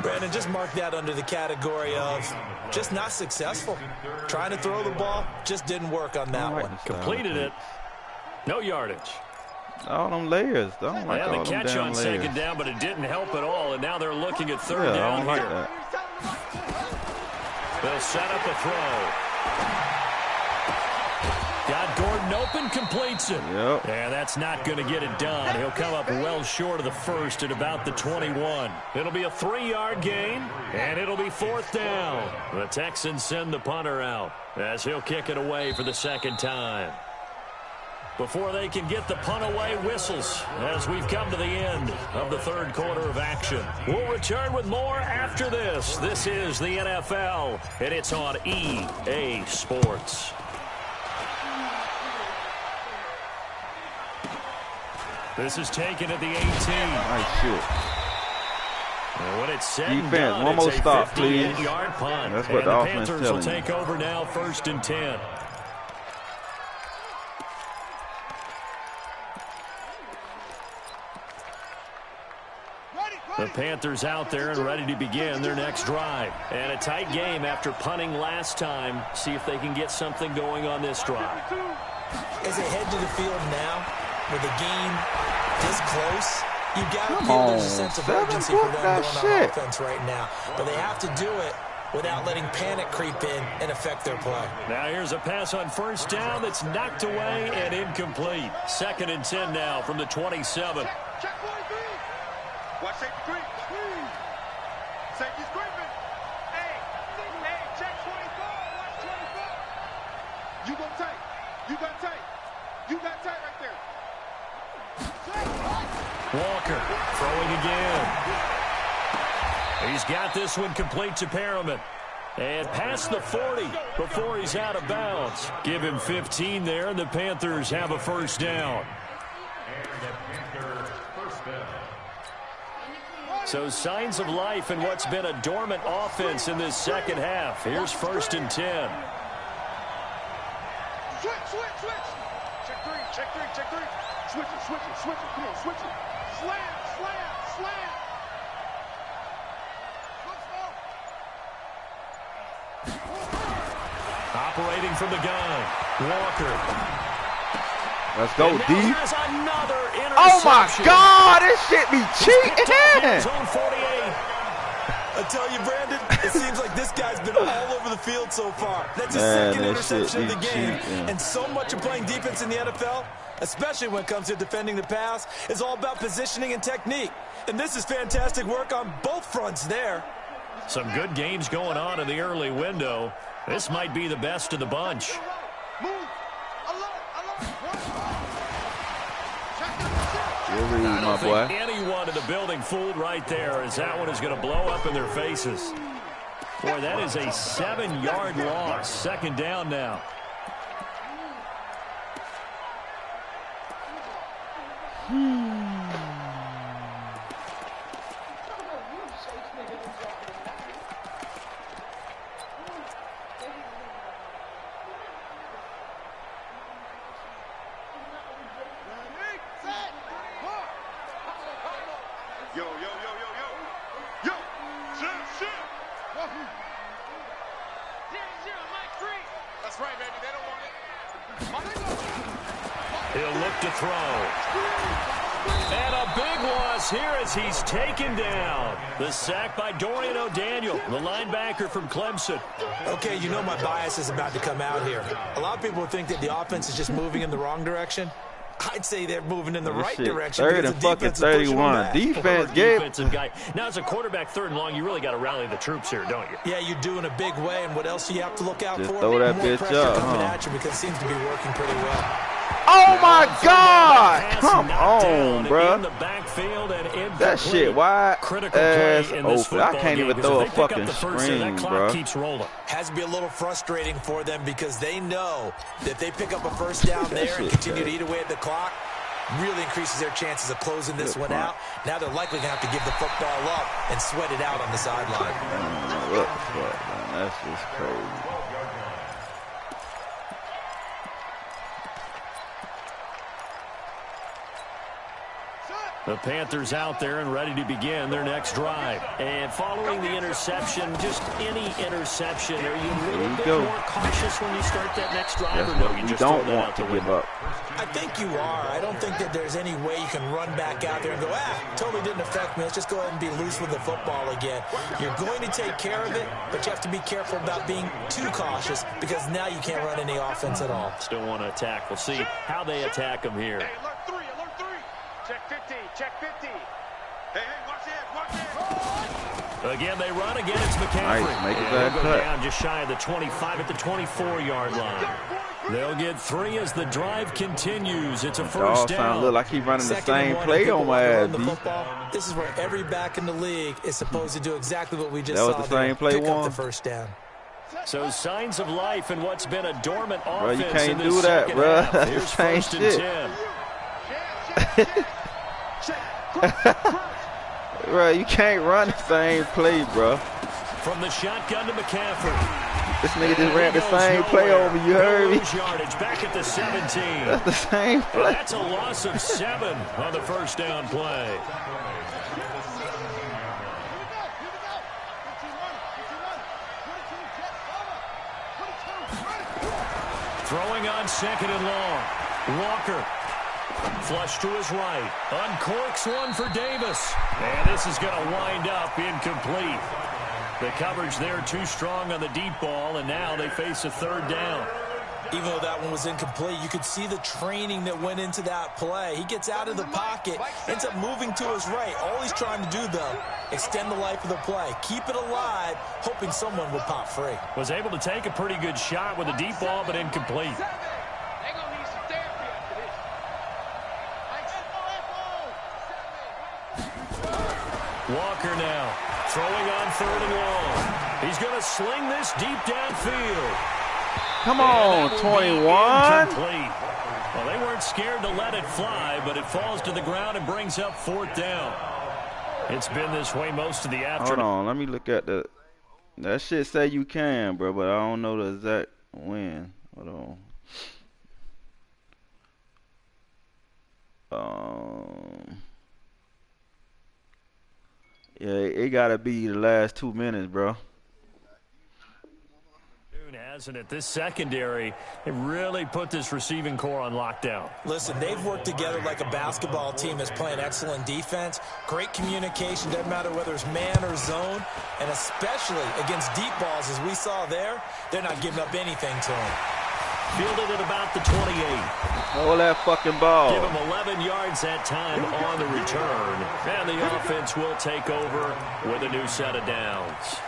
Brandon, just mark that under the category of just not successful. Trying to throw the ball, just didn't work on that one. Completed it. No yardage. All them layers. I don't like They had all the them catch damn on layers. 2nd down, but it didn't help at all, and now they're looking at 3rd Yeah, I down don't like here. that. They'll set up a throw. Got Gordon open, completes it. Yep. Yeah, that's not going to get it done. He'll come up well short of the 1st at about the 21. It'll be a 3-yard gain, and it'll be 4th down. The Texans send the punter out as he'll kick it away for the 2nd time. Before they can get the punt away, whistles as we've come to the end of the 3rd quarter of action. We'll return with more after this. This is the NFL, and it's on EA Sports. This is taken at the 18. Nice shit. And when it's said and Defense, done, one more it's a stop, please. 58-yard punt. That's what and the the offense Panthers will telling you. take over now, 1st and 10. The Panthers out there and ready to begin their next drive. And a tight game after punting last time. See if they can get something going on this drive. As they head to the field now, with the game this close, you've got to Come feel there's a on, sense of Seven, urgency for book them that going on shit. offense right now. But they have to do it without letting panic creep in and affect their play. Now here's a pass on 1st down that's knocked away and incomplete. 2nd and 10 now from the 27. Check 43. Watch safety creep. Safety's creeping. Hey, check 24. Watch 24. You go tight. You got tight. You got tight right there. Walker throwing again. He's got this one complete to Perriman. And past the 40 before he's out of bounds. Give him 15 there, and the Panthers have a first down. So signs of life in what's been a dormant offense in this second half. Here's 1st and 10. Switch. Check three. Switch it. Come on, switch it. Slam. Operating from the gun, Walker. Let's go, D. Here's another interception. Oh, my God. This shit be cheating. Zone 48. I tell you, Brandon, it seems like this guy's been all over the field so far. That's his second interception of the game. And so much of playing defense in the NFL, especially when it comes to defending the pass, is all about positioning and technique. And this is fantastic work on both fronts there. Some good games going on in the early window. This might be the best of the bunch. My boy. Anyone in the building fooled right there, as that one is going to blow up in their faces. Boy, that is a 7-yard loss. Second down now. That's right, baby. They don't want it. He'll look to throw. And a big loss here as he's taken down. The sack by Dorian O'Daniel, the linebacker from Clemson. Okay, you know my bias is about to come out here. A lot of people think that the offense is just moving in the wrong direction. I'd say they're moving in the right direction. 3rd and fucking 31. Defensive guy. Now, as a quarterback, 3rd and long, you really got to rally the troops here, don't you? Yeah, you do in a big way. And what else do you have to look out Just for? throw that More bitch pressure up, coming huh? at you because it seems to be working pretty well. Oh, my God. Come on, bro. In the backfield and that shit wide ass open. I can't even throw a fucking screen, bro. Keeps rolling. Has to be a little frustrating for them because they know that if they pick up a first down there and continue to eat away at the clock, really increases their chances of closing this one out. Now they're likely going to have to give the football up and sweat it out on the sideline. What the fuck, man? That's just crazy. The Panthers out there and ready to begin their next drive. And following the interception, just any interception, are you a little bit more cautious when you start that next drive? Or no, you just don't want to give up. I think you are. I don't think that there's any way you can run back out there and go, totally didn't affect me. Let's just go ahead and be loose with the football again. You're going to take care of it, but you have to be careful about being too cautious because now you can't run any offense at all. Still want to attack. We'll see how they attack them here. Hey, alert 3. Check 50. Hey, watch it. Again, they run again. It's McCaffrey. Nice, make it They'll that go cut. down just shy of the 25 at the 24-yard line. They'll get 3 as the drive continues. It's a first down. Look like he's running the same play on my ass, D. This is where every back in the league is supposed to do exactly what we just That saw. was the same play pick up one. the first down. So signs of life in what's been a dormant Bro, offense you can't in this do that, second bro. half. That's Here's the same 1st and shit. 10. Bro, you can't run the same play, bro. From the shotgun to McCaffrey. This nigga just ran the same play over. You heard me? Yardage back at the 17. That's the same play. That's a loss of 7 on the first down play. Throwing on 2nd and long. Walker. Flush to his right. Uncorks one for Davis. And this is going to wind up incomplete. The coverage there too strong on the deep ball, and now they face a 3rd down. Even though that one was incomplete, you could see the training that went into that play. He gets out of the pocket, ends up moving to his right. All he's trying to do, though, extend the life of the play. Keep it alive, hoping someone would pop free. Was able to take a pretty good shot with a deep ball, but incomplete. Walker now Throwing on 3rd and long. He's going to sling this deep downfield. Come on, 21. Well, they weren't scared to let it fly, but it falls to the ground and brings up 4th down. It's been this way most of the afternoon. Hold on, let me look at that shit say you can, bro, but I don't know the exact win. Hold on. Yeah, it gotta be the last 2 minutes, bro. Hasn't it? This secondary, it really put this receiving core on lockdown. Listen, they've worked together like a basketball team that's playing excellent defense. Great communication, doesn't matter whether it's man or zone, and especially against deep balls, as we saw there, they're not giving up anything to them. Fielded at about the 28. Hold that fucking ball. Give him 11 yards that time on the return. And the offense will take over with a new set of downs.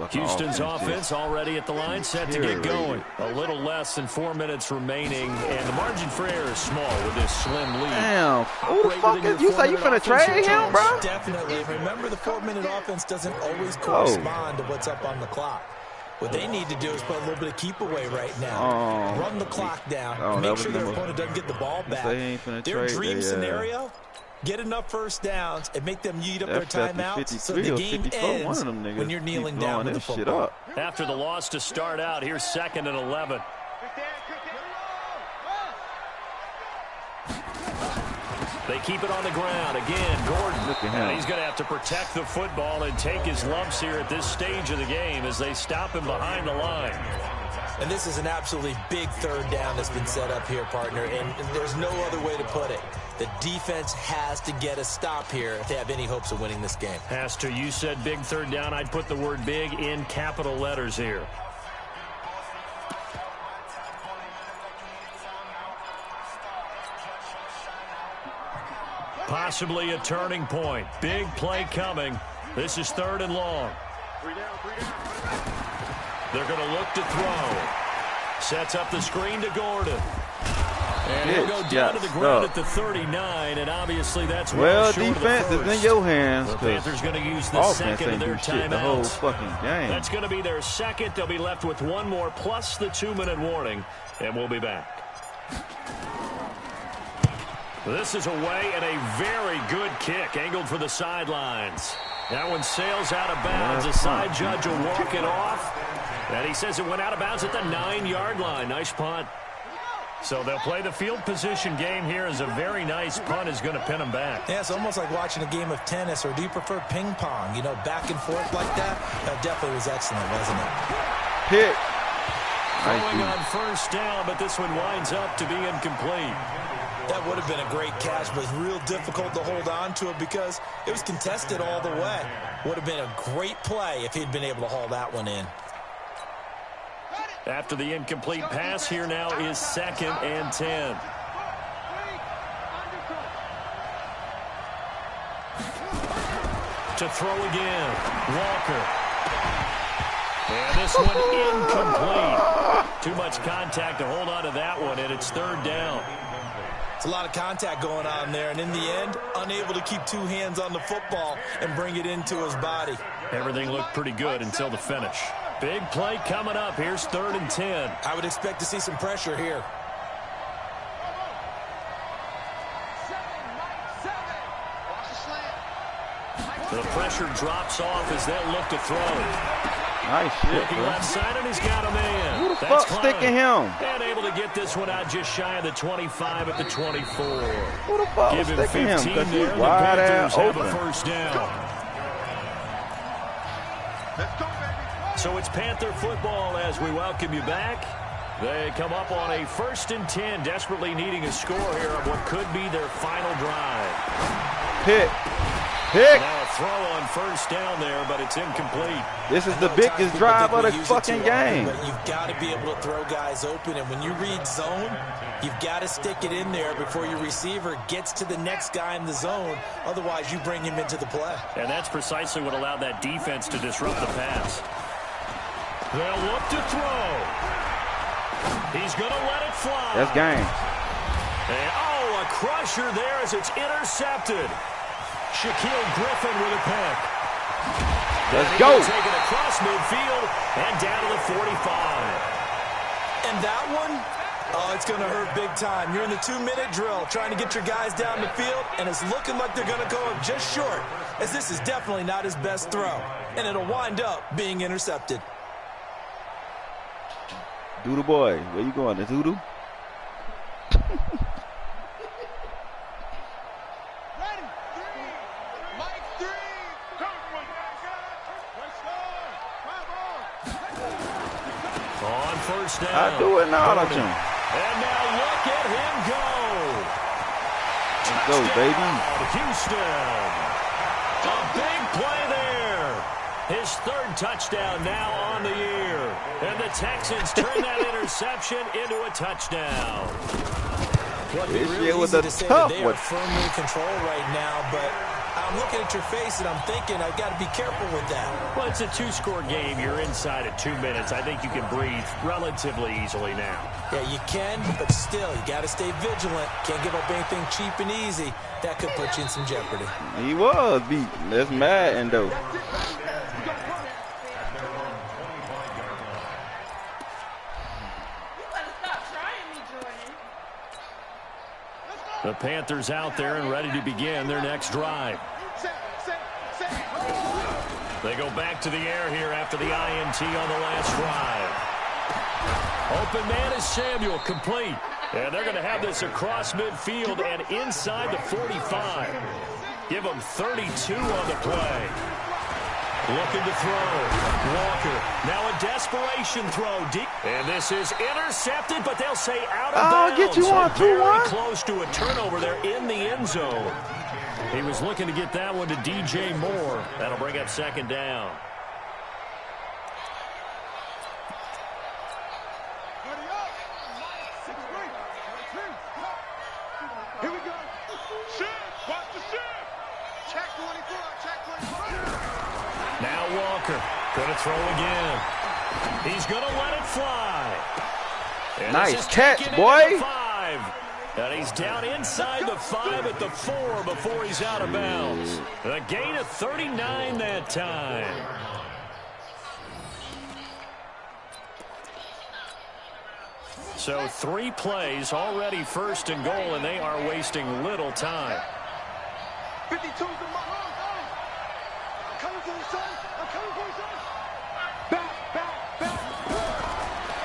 Houston's offense already at the line, set to get going. A little less than 4 minutes remaining, and the margin for error is small with this slim lead. Damn, who the fuck is you? Say you finna trade him, bro? Definitely. Remember, the 4-minute offense doesn't always correspond to what's up on the clock. What they need to do is play a little bit of keep away right now. Run the clock down. Make sure their opponent doesn't get the ball back. Their dream scenario, get enough first downs and make them yeet up their timeouts so the game ends when you're kneeling down with the football. After the loss to start out, here's 2nd and 11. They keep it on the ground. Again, Gordon. Look at him. And he's going to have to protect the football and take his lumps here at this stage of the game as they stop him behind the line. And this is an absolutely big 3rd down that's been set up here, partner, and there's no other way to put it. The defense has to get a stop here if they have any hopes of winning this game. Has to. You said big 3rd down. I'd put the word big in capital letters here. Possibly a turning point. Big play coming. This is 3rd and long. They're going to look to throw. Sets up the screen to Gordon. And he'll go down to the ground at the 39, and obviously that's well short defense of the is in your hands. The Panthers going to use the second of their timeouts. The whole fucking game. That's going to be their second. They'll be left with one more plus the 2-minute warning, and we'll be back. This is away and a very good kick, angled for the sidelines. That one sails out of bounds. The side judge will walk it off. And he says it went out of bounds at the 9-yard line. Nice punt. So they'll play the field position game here as a very nice punt is going to pin them back. Yeah, it's almost like watching a game of tennis, or do you prefer ping pong? You know, back and forth like that? That definitely was excellent, wasn't it? Hit. Going on 1st down, but this one winds up to be incomplete. That would have been a great catch, but it's real difficult to hold on to it because it was contested all the way. Would have been a great play if he'd been able to haul that one in. After the incomplete pass, here now is 2nd and 10. To throw again, Walker. And this one incomplete. Too much contact to hold on to that one, and it's 3rd down. It's a lot of contact going on there, and in the end, unable to keep 2 hands on the football and bring it into his body. Everything looked pretty good until the finish. Big play coming up. Here's 3rd and 10. I would expect to see some pressure here. The pressure drops off as they'll look to throw. Nice shit, looking bro. left side, and he's got a man. Who the fuck sticking him? And able to get this one out just shy of the 25 at the 24. Who the fuck Give him sticking 15 him? Because he's there. wide The ass Panthers have open. a 1st down. So it's Panther football as we welcome you back. They come up on a 1st and 10, desperately needing a score here on what could be their final drive. Hit. Now a throw on 1st down there, but it's incomplete. This is the biggest drive of the fucking game. But you've got to be able to throw guys open, and when you read zone, you've got to stick it in there before your receiver gets to the next guy in the zone. Otherwise, you bring him into the play. And that's precisely what allowed that defense to disrupt the pass. They'll look to throw. He's going to let it fly. That's game. And, oh, a crusher there as it's intercepted. Shaquille Griffin with a pick. Let's go. Take it across midfield and down to the 45. And that one, oh, it's going to hurt big time. You're in the 2-minute drill trying to get your guys down the field, and it's looking like they're going to go up just short, as this is definitely not his best throw. And it'll wind up being intercepted. Doodle boy, where you going? The doodle? On first down. I do it now, don't you? And now look at him go. Let's go, baby. Houston. A big play there. His third touchdown now on the year. And the Texans turn that interception into a touchdown. This year was a tough one. They are firmly in control right now, but I'm looking at your face and I'm thinking I've got to be careful with that. Well, it's a 2-score game. You're inside at 2 minutes. I think you can breathe relatively easily now. Yeah, you can, but still, you got to stay vigilant. Can't give up anything cheap and easy. That could put you in some jeopardy. He was beat. That's Madden, though. The Panthers out there and ready to begin their next drive. They go back to the air here after the INT on the last drive. Open man is Samuel, complete. And they're going to have this across midfield and inside the 45. Give them 32 on the play. Looking to throw. Walker. Now a desperation throw. Deep. And this is intercepted, but they'll say out of bounds. I'll get you on 2-1. Very close to a turnover there in the end zone. He was looking to get that one to DJ Moore. That'll bring up second down. Here we go. Shift. Watch the shift. Check 24. Check 24. Now Walker going to throw again. He's going to let it fly. And nice catch, boy. 5. And he's down inside the 5 at the 4 before he's out of bounds. A gain of 39 that time. So 3 plays already 1st and goal, and they are wasting little time. 52's the mark. I'm coming for the son. I'm coming for the son. Back.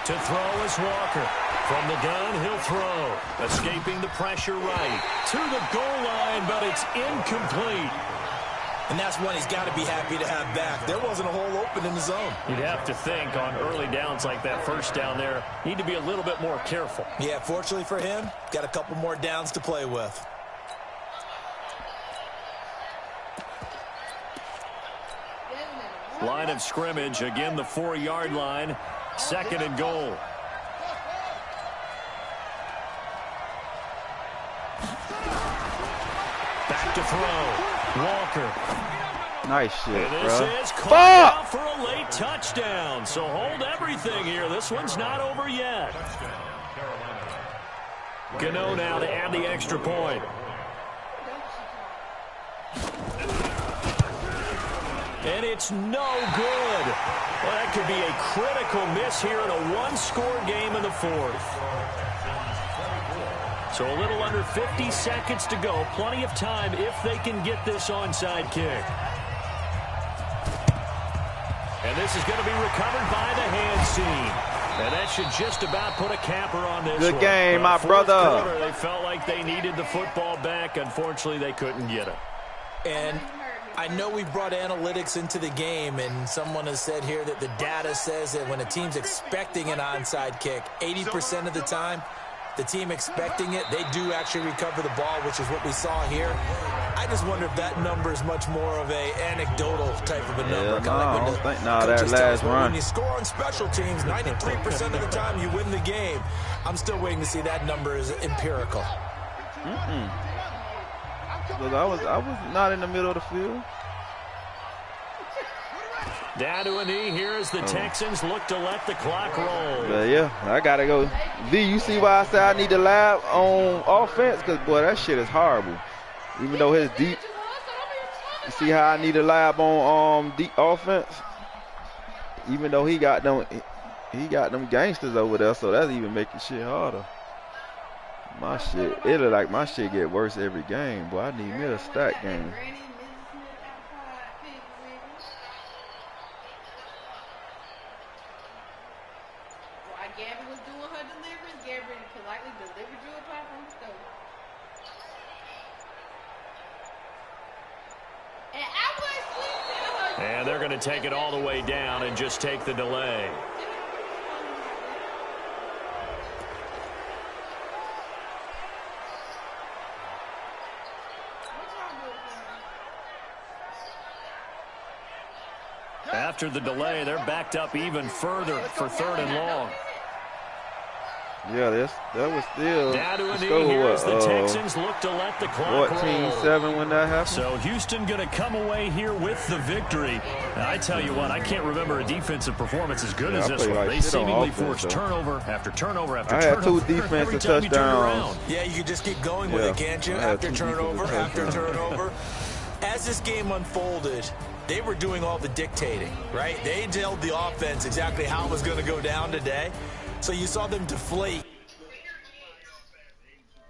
To throw is Walker. From the gun, he'll throw. Escaping the pressure right. To the goal line, but it's incomplete. And that's one he's got to be happy to have back. There wasn't a hole open in the zone. You'd have to think on early downs like that first down there, need to be a little bit more careful. Yeah, fortunately for him, got a couple more downs to play with. Line of scrimmage, again the 4-yard line. 2nd and goal. Back to throw. Walker. Nice shit, and this bro. is caught out for a late touchdown. So hold everything here. This one's not over yet. Gano now to add the extra point. And it's no good. Well, that could be a critical miss here in a 1-score game in the 4th. So a little under 50 seconds to go. Plenty of time if they can get this onside kick. And this is going to be recovered by the hand scene. And that should just about put a capper on this Good one. game, my brother. Quarter, they felt like they needed the football back. Unfortunately, they couldn't get it. And I know we brought analytics into the game, and someone has said here that the data says that when a team's expecting an onside kick, 80% of the time, the team expecting it, they do actually recover the ball, which is what we saw here. I just wonder if that number is much more of a anecdotal type of a number. I don't think that last run. When you score on special teams, 93% of the time you win the game. I'm still waiting to see that number is empirical. Look, I was not in the middle of the field. Down to a knee here as the Texans look to let the clock roll. Yeah, I got to go. V, you see why I say I need the lab on offense? Because, boy, that shit is horrible. Even though his deep. You see how I need a lab on deep offense? Even though he got them gangsters over there, so that's even making shit harder. My shit, it look like my shit get worse every game. Boy, I need me a stack game. Gabby was doing her deliveries, Gabby politely delivered you a pie from the stove. And I was sleeping. And they're going to take it all the way down and just take the delay. After the delay, they're backed up even further for 3rd and long. Yeah, that was still Down to a knee score, here as the Texans look to let the clock roll. 14-7 when that happened. So Houston going to come away here with the victory. And I tell you what, I can't remember a defensive performance as good as this one. Like they seemingly offense, forced turnover after turnover after I had turnover. 2 defensive touchdowns. Yeah, you can just keep going with it, can't you? After turnover, after turnover. As this game unfolded, they were doing all the dictating, right? They told the offense exactly how it was going to go down today. So you saw them deflate